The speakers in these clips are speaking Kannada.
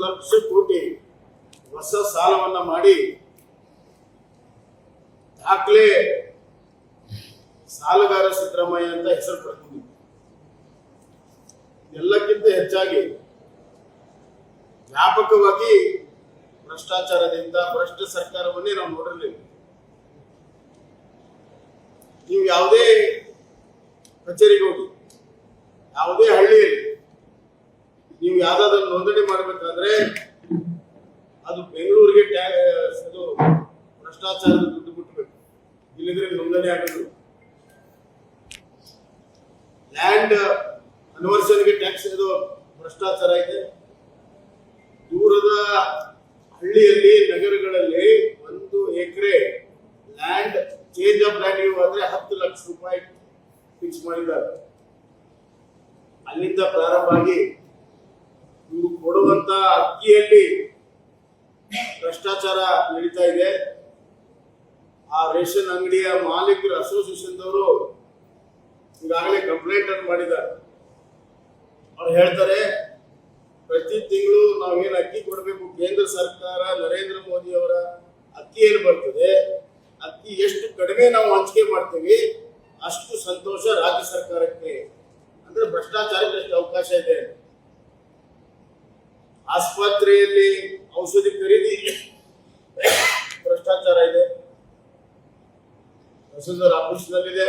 ಲಕ್ಷ ಕೋಟಿ ಹೊಸ ಸಾಲವನ್ನ ಮಾಡಿ ದಾಖಲೆ ಸಾಲಗಾರ ಸಿದ್ದರಾಮಯ್ಯ ಅಂತ ಹೆಸರು ಪಡ್ಕೊಂಡಿದ್ದೆ. ಎಲ್ಲಕ್ಕಿಂತ ಹೆಚ್ಚಾಗಿ ವ್ಯಾಪಕವಾಗಿ ಭ್ರಷ್ಟಾಚಾರದಿಂದ ಭ್ರಷ್ಟ ಸರ್ಕಾರವನ್ನೇ ನಾವು ನೋಡಿರಲಿಲ್ಲ. ನೀವು ಯಾವುದೇ ಕಚೇರಿಗೆ ಹೋಗಿ, ಯಾವುದೇ ಹಳ್ಳಿಯಲ್ಲಿ ನೀವು ಯಾವ್ದಾದ್ರು ನೋಂದಣಿ ಮಾಡಬೇಕಾದ್ರೆ ಅದು ಬೆಂಗಳೂರಿಗೆ ಅದು ಭ್ರಷ್ಟಾಚಾರದ ದುಡ್ಡು ಬಿಟ್ಟಬೇಕು, ಇಲ್ಲಿದ್ರೆ ನೋಂದಣಿ ಆಗಬೇಕು. ಲ್ಯಾಂಡ್ ಕನ್ವರ್ಷನ್ಗೆ ಟ್ಯಾಕ್ಸ್ ಇದು ಭ್ರಷ್ಟಾಚಾರ ಇದೆ. ದೂರದ ಹಳ್ಳಿಯಲ್ಲಿ ನಗರಗಳಲ್ಲಿ 1 ಎಕರೆ ಲ್ಯಾಂಡ್ ಚೇಂಜ್ ಆಫ್ ಲ್ಯಾಂಡ್ ಆದ್ರೆ 10 ಲಕ್ಷ ರೂಪಾಯಿ ಫಿಕ್ಸ್ ಮಾಡಿದ್ದಾರೆ. ಅಲ್ಲಿಂದ ಪ್ರಾರಂಭ ಆಗಿ ಇವರು ಕೊಡುವಂತ ಅಕ್ಕಿಯಲ್ಲಿ ಭ್ರಷ್ಟಾಚಾರ ನಡೀತಾ ಇದೆ. ಆ ರೇಷನ್ ಅಂಗಡಿಯ ಮಾಲೀಕರ ಅಸೋಸಿಯೇಷನ್ದವರು ಈಗಾಗಲೇ ಕಂಪ್ಲೇಂಟ್ ಅನ್ನು ಮಾಡಿದ್ದಾರೆ. ಅವ್ರು ಹೇಳ್ತಾರೆ, ಪ್ರತಿ ತಿಂಗಳು ನಾವೇನು ಅಕ್ಕಿ ಕೊಡಬೇಕು, ಕೇಂದ್ರ ಸರ್ಕಾರ ನರೇಂದ್ರ ಮೋದಿ ಅವರ ಅಕ್ಕಿ ಏನು ಬರ್ತದೆ, ಅಕ್ಕಿ ಎಷ್ಟು ಕಡಿಮೆ ನಾವು ಹಂಚಿಕೆ ಮಾಡ್ತೀವಿ ಅಷ್ಟು ಸಂತೋಷ ರಾಜ್ಯ ಸರ್ಕಾರಕ್ಕೆ. ಅಂದ್ರೆ ಭ್ರಷ್ಟಾಚಾರಕ್ಕೆ ಎಷ್ಟು ಅವಕಾಶ ಇದೆ. ಆಸ್ಪತ್ರೆಯಲ್ಲಿ ಔಷಧಿ ಖರೀದಿ ಭ್ರಷ್ಟಾಚಾರ ಇದೆ, ತಹಸೀಲ್ದಾರ್ ಆಫೀಸ್ನಲ್ಲಿದೆ,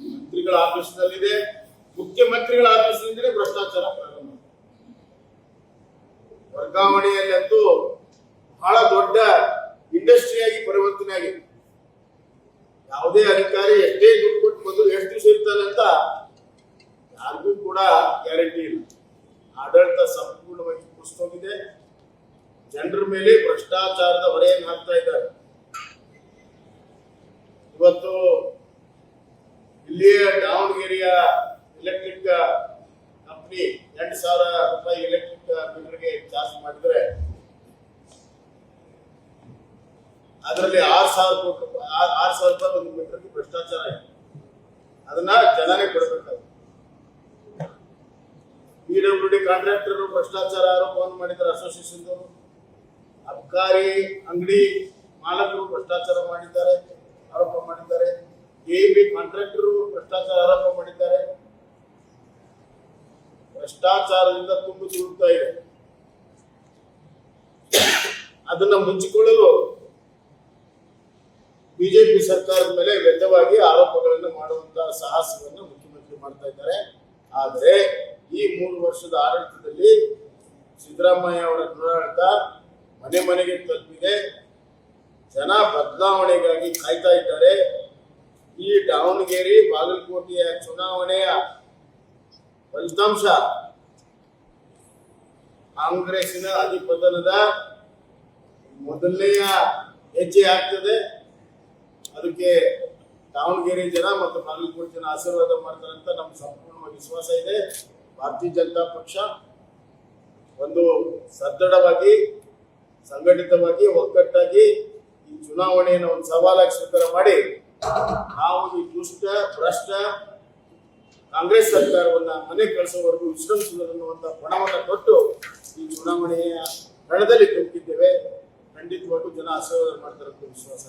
ಮಂತ್ರಿಗಳ ಆಫೀಸ್ನಲ್ಲಿದೆ, ಮುಖ್ಯಮಂತ್ರಿಗಳ ಆಫೀಸ್ನಿಂದಲೇ ಭ್ರಷ್ಟಾಚಾರ ಪ್ರಾರಂಭ. ವರ್ಗಾವಣೆಯಲ್ಲಂತೂ ಬಹಳ ದೊಡ್ಡ ಇಂಡಸ್ಟ್ರಿಯಾಗಿ ಪರಿವರ್ತನೆ ಆಗಿದೆ. ಯಾವುದೇ ಅಧಿಕಾರಿ ಎಷ್ಟೇ ದುಡ್ಡು ಕೊಟ್ಟು ಬಂದು ಎಷ್ಟು ದಿವಸ ಇರ್ತಾನೆ ಅಂತ ಯಾರಿಗೂ ಕೂಡ ಗ್ಯಾರಂಟಿ ಇಲ್ಲ. ಆಡಳಿತ ಸಂಪೂರ್ಣವಾಗಿ ಕುಸಿದೋಗಿದೆ. ಜನರ ಮೇಲೆ ಭ್ರಷ್ಟಾಚಾರದ ಹೊರೆಯನ್ನು ಹಾಕ್ತಾ ಇದ್ದಾರೆ. ಇವತ್ತು ಇಲ್ಲಿಯ ದಾವಣಗೆರೆಯ ಎಲೆಕ್ಟ್ರಿಕ್ ಕಂಪನಿ 2,000 ರೂಪಾಯಿ ಎಲೆಕ್ಟ್ರಿಕ್ ಮೀಟರ್ಗೆ ಚಾರ್ಜ್ ಮಾಡಿದ್ರೆ ಅದರಲ್ಲಿ 6,000 ರೂಪಾಯಿ ಒಂದು ಮೀಟರ್ಗೆ ಭ್ರಷ್ಟಾಚಾರ ಇದೆ. ಅದನ್ನ ಜನನೇ ಕೊಡಬೇಕಾಗುತ್ತೆ. PWD ಕಾಂಟ್ರಾಕ್ಟರ್ ಭ್ರಷ್ಟಾಚಾರ ಆರೋಪವನ್ನು ಮಾಡಿದ್ದಾರೆ ಅಸೋಸಿಯೇಷನ್ದವರು. ಅಬ್ಕಾರಿ ಅಂಗಡಿ ಮಾಲಕರು ಭ್ರಷ್ಟಾಚಾರ ಮಾಡಿದ್ದಾರೆ, ಆರೋಪ ಮಾಡಿದ್ದಾರೆ. AEB ಕಾಂಟ್ರಾಕ್ಟರ್ ಭ್ರಷ್ಟಾಚಾರ ಆರೋಪ ಮಾಡಿದ್ದಾರೆ. ಭ್ರಷ್ಟಾಚಾರದಿಂದ ತುಂಬಿ ತುಳುಕ್ತಾ ಇದೆ. ಅದನ್ನ ಮುಚ್ಚಿಕೊಳ್ಳಲು ಬಿಜೆಪಿ ಸರ್ಕಾರದ ಮೇಲೆ ವ್ಯರ್ಥವಾಗಿ ಆರೋಪಗಳನ್ನು ಮಾಡುವಂತಹ ಸಾಹಸವನ್ನು ಮುಖ್ಯಮಂತ್ರಿ ಮಾಡ್ತಾ ಇದ್ದಾರೆ. ಆದರೆ ಈ 3 ವರ್ಷದ ಆಡಳಿತದಲ್ಲಿ ಸಿದ್ದರಾಮಯ್ಯ ಅವರ ದುರಾಡಳಿತ ಮನೆ ಮನೆಗೆ ತಲುಪಿದೆ. ಜನ ಬದಲಾವಣೆಗಾಗಿ ಕಾಯ್ತಾ ಇದ್ದಾರೆ. ಈ ದಾವಣಗೆರೆ ಬಾಗಲಕೋಟೆಯ ಚುನಾವಣೆಯ ಫಲಿತಾಂಶ ಕಾಂಗ್ರೆಸ್ಸಿನ ಅಧಿಪತನದ ಮೊದಲನೆಯ ಹೆಜ್ಜೆ ಆಗ್ತದೆ. ಅದಕ್ಕೆ ದಾವಣಗೆರೆ ಜನ ಮತ್ತು ಬಾಗಲಕೋಟೆ ಜನ ಆಶೀರ್ವಾದ ಮಾಡ್ತಾರೆ ಅಂತ ನಮ್ಗೆ ಸಂಪೂರ್ಣವಾಗಿ ವಿಶ್ವಾಸ ಇದೆ. ಭಾರತೀಯ ಜನತಾ ಪಕ್ಷ ಒಂದು ಸದೃಢವಾಗಿ, ಸಂಘಟಿತವಾಗಿ, ಒಗ್ಗಟ್ಟಾಗಿ ಈ ಚುನಾವಣೆಯನ್ನು ಒಂದು ಸವಾಲಾಗಿ ಸ್ವೀಕಾರ ಮಾಡಿ ನಾವು ಈ ದುಷ್ಟ ಭ್ರಷ್ಟ ಕಾಂಗ್ರೆಸ್ ಸರ್ಕಾರವನ್ನ ಮನೆ ಕಳಿಸೋವರೆಗೂ ವಿಶ್ರಮಿಸುವುದನ್ನುವಂತ ಪಣವನ್ನು ಕೊಟ್ಟು ಈ ಚುನಾವಣೆಯ ರಣದಲ್ಲಿ ತೊಡಗಿದ್ದೇವೆ. ಖಂಡಿತವಾಗೂ ಜನ ಆಶೀರ್ವಾದ ಮಾಡ್ತಾರೆ ಅಂತ ವಿಶ್ವಾಸ.